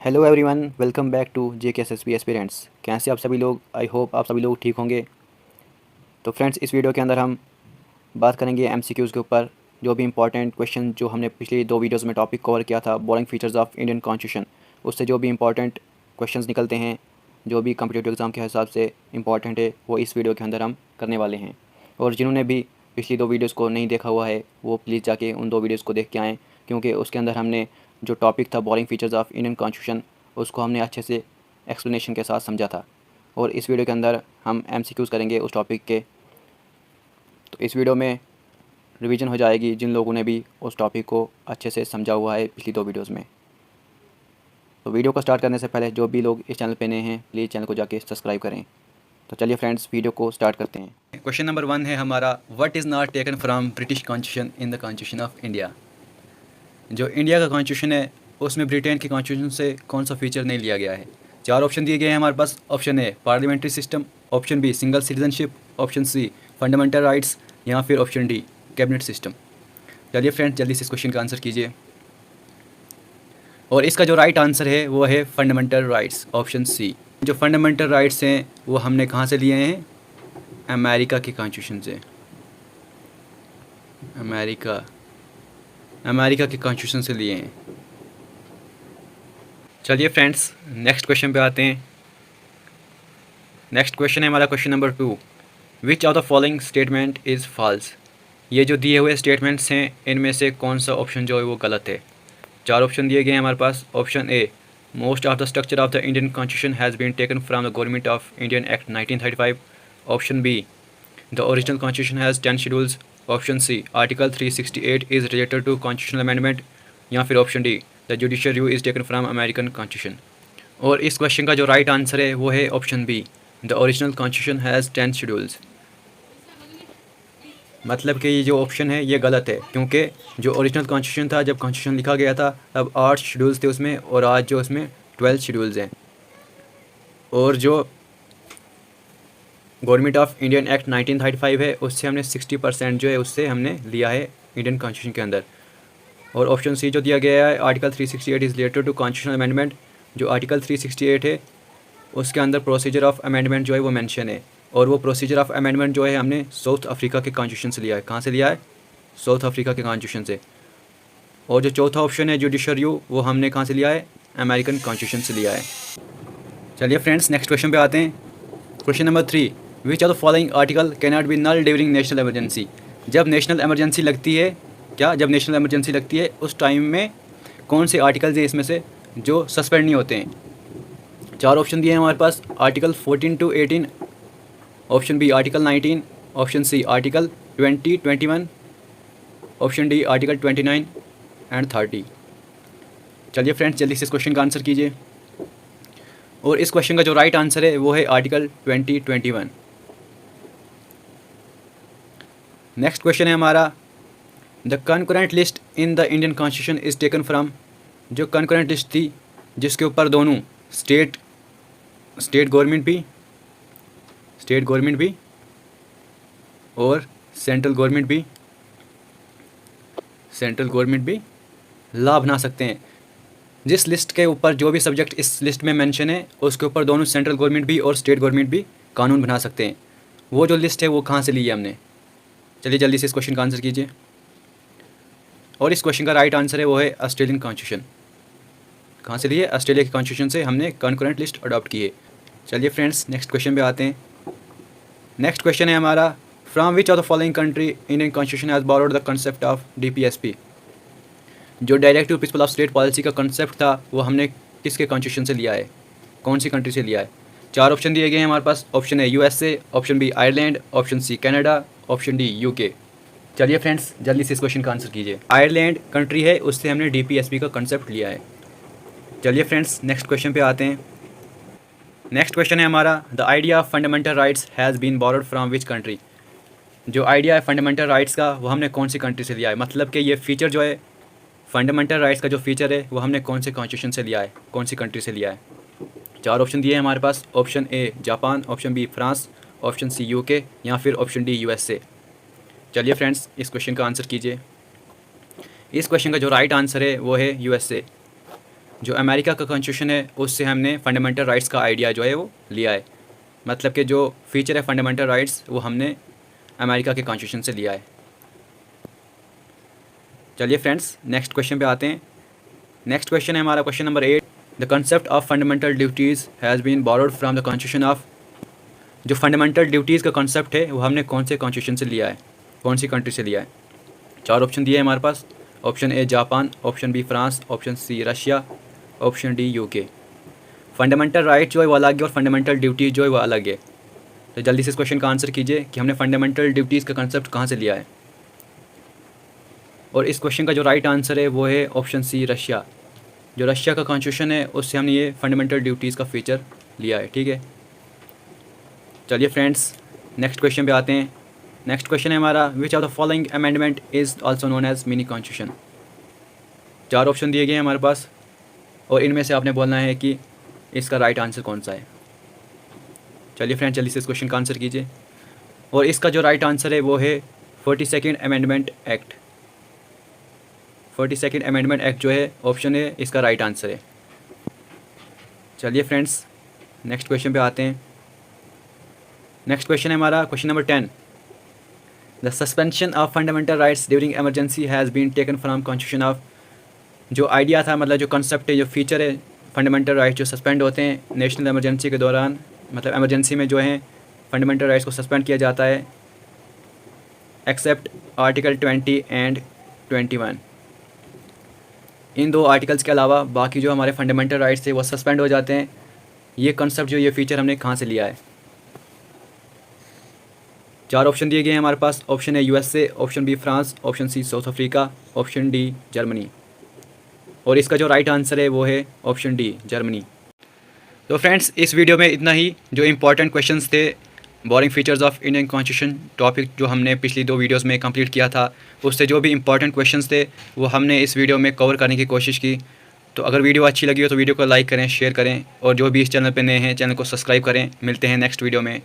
Hello everyone, welcome back to JKSSB aspirants. कैसे आप सभी लोग? आई होप आप सभी लोग ठीक होंगे। तो फ्रेंड्स, इस वीडियो के अंदर हम बात करेंगे MCQs के ऊपर। जो भी इंपॉर्टेंट क्वेश्चन जो हमने पिछली दो वीडियोस में टॉपिक कवर किया था, boring features of Indian constitution, उससे जो भी इंपॉर्टेंट क्वेश्चंस निकलते हैं, जो भी कम्पिटिटिव एग्ज़ाम के हिसाब से इंपॉर्टेंट है, वो इस वीडियो के अंदर हम करने वाले हैं। और जिन्होंने भी पिछली दो वीडियोज़ को नहीं देखा हुआ है, वो प्लीज़ जाके उन दो वीडियोज़ को देख के आएँ, क्योंकि उसके अंदर हमने जो टॉपिक था boring features of Indian constitution, उसको हमने अच्छे से एक्सप्लेनेशन के साथ समझा था। और इस वीडियो के अंदर हम MCQs करेंगे उस टॉपिक के। तो इस वीडियो में रिवीजन हो जाएगी जिन लोगों ने भी उस टॉपिक को अच्छे से समझा हुआ है पिछली दो वीडियोस में। तो वीडियो को स्टार्ट करने से पहले जो भी लोग इस चैनल पे नए हैं, प्लीज़ चैनल को जाके सब्सक्राइब करें। तो चलिए फ्रेंड्स, वीडियो को स्टार्ट करते हैं। क्वेश्चन नंबर 1 है हमारा, what is not taken from British constitution in the constitution of India. जो इंडिया का कॉन्स्टिट्यूशन है उसमें ब्रिटेन की कॉन्स्टिट्यूशन से कौन सा फीचर नहीं लिया गया है। चार ऑप्शन दिए गए हैं हमारे पास। Option A parliamentary system, option B single citizenship, option C fundamental rights, या फिर ऑप्शन डी कैबिनेट सिस्टम। चलिए फ्रेंड्स, जल्दी से इस क्वेश्चन का आंसर कीजिए। और इसका जो राइट आंसर है वो है फंडामेंटल राइट्स, ऑप्शन सी। जो फंडामेंटल राइट्स हैं वो हमने कहाँ से लिए हैं? अमेरिका के कॉन्स्टिट्यूशन से। अमेरिका के कॉन्स्टिट्यूशन से लिए हैं। चलिए फ्रेंड्स, नेक्स्ट क्वेश्चन पे आते हैं। नेक्स्ट क्वेश्चन है हमारा question number 2, which of the following statement is false. ये जो दिए हुए स्टेटमेंट्स हैं इनमें से कौन सा ऑप्शन जो है वो गलत है। चार ऑप्शन दिए गए हैं हमारे पास। Option A, most of the structure of the Indian constitution has been taken from the government of Indian act 1935। Option B, the original constitution has 10 schedules. Option C, article 368 is related to constitutional amendment, या फिर option D, the judicial review is taken from American constitution. और इस question का जो right answer है वो है option B, the original constitution has 10 schedules. मतलब कि ये जो ऑप्शन है ये गलत है, क्योंकि जो ओरिजिनल कॉन्स्टिट्यूशन था, जब कॉन्स्टिट्यूशन लिखा गया था तब 8 शेड्यूल्स थे उसमें, और आज जो उसमें 12 शेड्यूल्स हैं। और जो गवर्नमेंट ऑफ इंडियन एक्ट 1935 है उससे हमने 60% जो है उससे हमने लिया है इंडियन कॉन्स्टिट्यूशन के अंदर। और ऑप्शन सी जो दिया गया है, article 368 is related to constitutional amendment, जो आर्टिकल 368 है उसके अंदर प्रोसीजर ऑफ अमेंडमेंट जो है वो मेंशन है। और वो प्रोसीजर ऑफ अमेंडमेंट जो है हमने साउथ अफ्रीका के कॉन्स्टिट्यूशन से लिया है। कहाँ से लिया है? साउथ अफ्रीका के कॉन्स्टिट्यूशन से। और जो चौथा ऑप्शन है जुडिशियल रिव्यू, वो हमने कहाँ से लिया है? अमेरिकन कॉन्स्टिट्यूशन से लिया है। चलिए फ्रेंड्स, नेक्स्ट क्वेश्चन पे आते हैं। Question number 3, which of the following article can not be null during national emergency. जब नेशनल इमरजेंसी लगती है, जब नेशनल इमरजेंसी लगती है उस टाइम में कौन से आर्टिकल्स हैं इसमें से जो सस्पेंड नहीं होते हैं। चार ऑप्शन दिए हैं हमारे पास। Article 14 to 18, option B article 19, option C article 20, 21, option D article 29 and 30। चलिए फ्रेंड्स, जल्दी से इस क्वेश्चन का आंसर कीजिए। और इस क्वेश्चन का जो राइट आंसर है वो है आर्टिकल 20, 21। नेक्स्ट क्वेश्चन है हमारा, the concurrent list in the Indian constitution is taken from. जो कनकरेंट लिस्ट थी जिसके ऊपर दोनों स्टेट गवर्नमेंट भी और सेंट्रल गवर्नमेंट भी लॉ बना सकते हैं। जिस लिस्ट के ऊपर जो भी सब्जेक्ट इस लिस्ट में मेंशन है उसके ऊपर दोनों सेंट्रल गवर्नमेंट भी और स्टेट गवर्नमेंट भी कानून बना सकते हैं। वो जो लिस्ट है वो कहाँ से ली है हमने। चलिए जल्दी से इस क्वेश्चन का आंसर कीजिए। और इस क्वेश्चन का राइट आंसर है वो है ऑस्ट्रेलियन कॉन्स्टिट्यूशन। कहाँ से लिए? ऑस्ट्रेलिया के कॉन्स्टिट्यूशन से हमने कॉन्करेंट लिस्ट अडॉप्ट की है। चलिए फ्रेंड्स, नेक्स्ट क्वेश्चन पे आते हैं। नेक्स्ट क्वेश्चन है हमारा, from which of the following country Indian constitution has borrowed the concept of DPSP। जो directive principle of state policy का कंसेप्ट था वो हमने किसके कॉन्स्टिट्यूशन से लिया है, कौन सी कंट्री से लिया है। चार ऑप्शन दिए गए हैं हमारे पास। Option A USA, option B Ireland, option C Canada, option D UK। चलिए फ्रेंड्स, जल्दी से इस क्वेश्चन का आंसर कीजिए। आयरलैंड कंट्री है, उससे हमने DPSP का कंसेप्ट लिया है। चलिए फ्रेंड्स, नेक्स्ट क्वेश्चन पे आते हैं। नेक्स्ट क्वेश्चन है हमारा, the idea of fundamental rights has been borrowed from which country. जो आइडिया है फंडामेंटल राइट्स का वो हमने कौन सी कंट्री से लिया है। मतलब कि ये फीचर जो है फंडामेंटल राइट्स का जो फीचर है वो हमने कौन से कॉन्स्टिट्यूशन से लिया है, कौन सी कंट्री से लिया है। चार ऑप्शन दिए हैं हमारे पास। Option A Japan, option B France, option C UK, या फिर ऑप्शन डी USA। चलिए फ्रेंड्स, इस क्वेश्चन का आंसर कीजिए। इस क्वेश्चन का जो राइट आंसर है वो है USA। जो अमेरिका का कॉन्स्टिट्यूशन है उससे हमने फंडामेंटल राइट्स का आइडिया जो है वो लिया है। मतलब कि जो फीचर है फंडामेंटल राइट्स वो हमने अमेरिका के कॉन्स्टिट्यूशन से लिया है। चलिए फ्रेंड्स नेक्स्ट क्वेश्चन पे आते हैं। नेक्स्ट क्वेश्चन है हमारा question number 8। The concept of fundamental duties has been borrowed from the constitution of. जो फंडामेंटल ड्यूटीज़ का कॉन्सेप्ट है वो हमने कौन से कॉन्स्टिट्यूशन से लिया है, कौन सी कंट्री से लिया है। 4 ऑप्शन दिए हैं हमारे पास। Option A Japan, option B France, option C Russia, option D UK. Fundamental right जो है वो अलग है और फंडामेंटल ड्यूटीज़ जो है वो अलग है। तो जल्दी से इस क्वेश्चन का आंसर कीजिए कि हमने फंडामेंटल ड्यूटीज़ का कंसेप्ट कहाँ से लिया है। और इस क्वेश्चन का जो राइट आंसर है वो है ऑप्शन सी रशिया। जो रशिया का कॉन्स्टिट्यूशन है उससे हमने ये फंडामेंटल ड्यूटीज़ का फीचर लिया है। ठीक है, चलिए फ्रेंड्स नेक्स्ट क्वेश्चन पे आते हैं। नेक्स्ट क्वेश्चन है हमारा, which of the following amendment is also known as mini constitution. 4 option दिए गए हैं हमारे पास और इनमें से आपने बोलना है कि इसका राइट आंसर कौन सा है। चलिए फ्रेंड्स जल्दी से इस क्वेश्चन का आंसर कीजिए। और इसका जो राइट आंसर है वो है 42nd amendment act. 42nd amendment act जो है ऑप्शन है इसका राइट आंसर है। चलिए फ्रेंड्स नेक्स्ट क्वेश्चन पे आते हैं। नेक्स्ट क्वेश्चन है हमारा question number 10। The suspension of fundamental rights during emergency has been taken from constitution of. जो आइडिया था, मतलब जो कंसेप्ट है, जो फीचर है, फंडामेंटल राइट्स जो सस्पेंड होते हैं नेशनल इमरजेंसी के दौरान, मतलब एमरजेंसी में जो है फंडामेंटल राइट्स को सस्पेंड किया जाता है एक्सेप्ट आर्टिकल 20 एंड 21। इन 2 आर्टिकल्स के अलावा बाकी जो हमारे फंडामेंटल राइट्स थे वो सस्पेंड हो जाते हैं। ये कंसेप्ट जो ये फीचर हमने कहाँ से लिया है। 4 ऑप्शन दिए गए हैं हमारे पास। Option A USA, option B France, option C South Africa, option D Germany. और इसका जो राइट आंसर है वो है ऑप्शन डी जर्मनी। तो फ्रेंड्स इस वीडियो में इतना ही। जो इंपॉर्टेंट क्वेश्चंस थे borrowing features of Indian constitution topic जो हमने पिछली 2 वीडियोस में कंप्लीट किया था, उससे जो भी इंपॉर्टेंट क्वेश्चंस थे वो हमने इस वीडियो में कवर करने की कोशिश की। तो अगर वीडियो अच्छी लगी हो तो वीडियो को लाइक करें, शेयर करें और जो भी इस चैनल पर नए हैं चैनल को सब्सक्राइब करें। मिलते हैं नेक्स्ट वीडियो में।